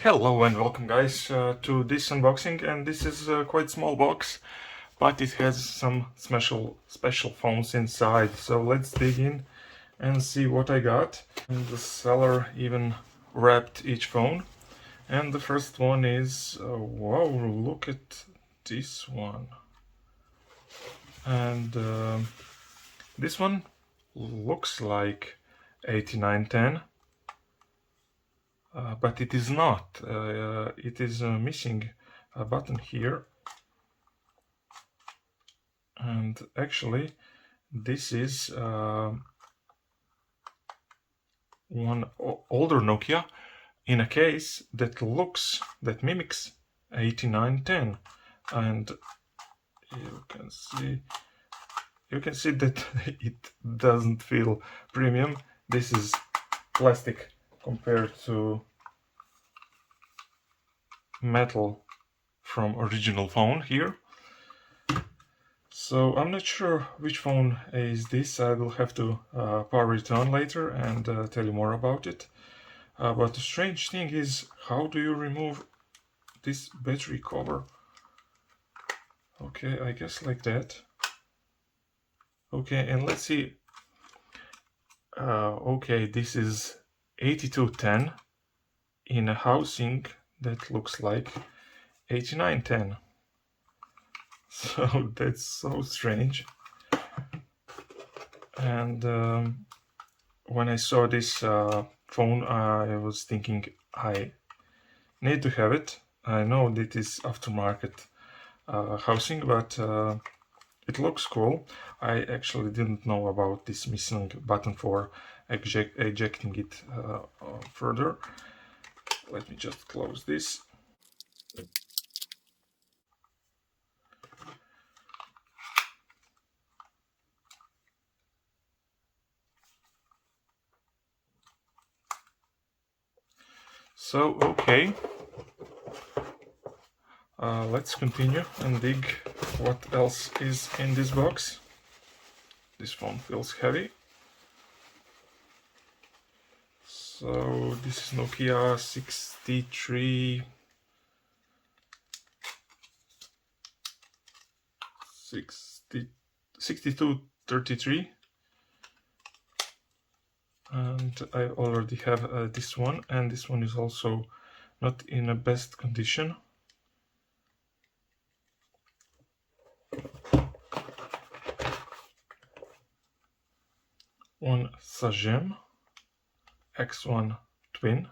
Hello and welcome guys to this unboxing, and this is a quite small box, but it has some special phones inside. So let's dig in and see what I got. And the seller even wrapped each phone. And the first one is, wow, look at this one. And this one looks like 8910. But it is not. It is missing a button here, and actually this is one older Nokia in a case that mimics 8910, and you can see that it doesn't feel premium. This is plastic compared to metal from original phone here. So I'm not sure which phone is this. I will have to power it on later and tell you more about it. But the strange thing is, how do you remove this battery cover? Okay, I guess like that. Okay, and let's see. Okay, this is 8210 in a housing that looks like 8910. So that's so strange. And when I saw this phone, I was thinking I need to have it. I know that is aftermarket housing, but it looks cool. I actually didn't know about this missing button for ejecting it further. Let me just close this. So, okay. Let's continue and dig what else is in this box. This phone feels heavy. So this is Nokia 6233, and I already have this one, and this one is also not in the best condition. One Sagem X1 Twin.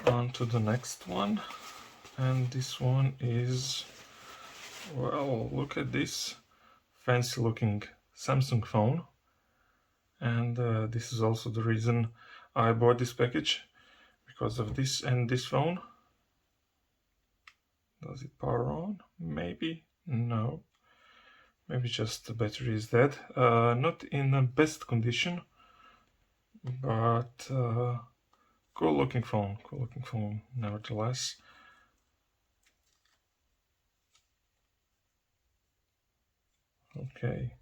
On to the next one, and this one is, well, look at this fancy looking Samsung phone, and this is also the reason I bought this package, because of this and this phone. Does it power on? Maybe. No. Maybe just the battery is dead. Not in the best condition, but cool looking phone nevertheless. Okay.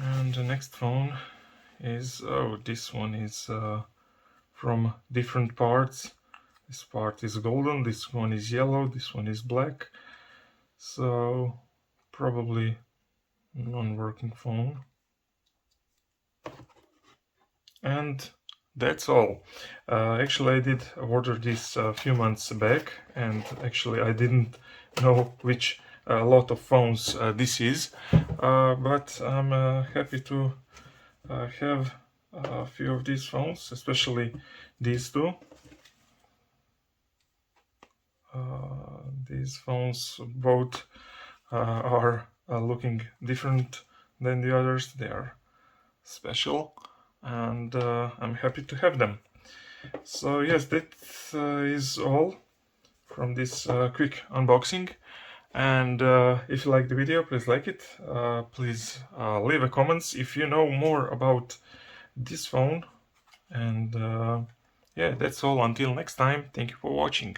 And the next phone is, oh, this one is from different parts. This part is golden, this one is yellow, this one is black. So probably non-working phone. And that's all. Actually, I did order this a few months back, and actually I didn't know which lot of phones this is, but I'm happy to have a few of these phones, especially these two. These phones both are looking different than the others. They are special, and I'm happy to have them. So yes, that is all from this quick unboxing. And if you like the video, please like it. Please leave a comments if you know more about this phone. And yeah, that's all. Until next time, thank you for watching.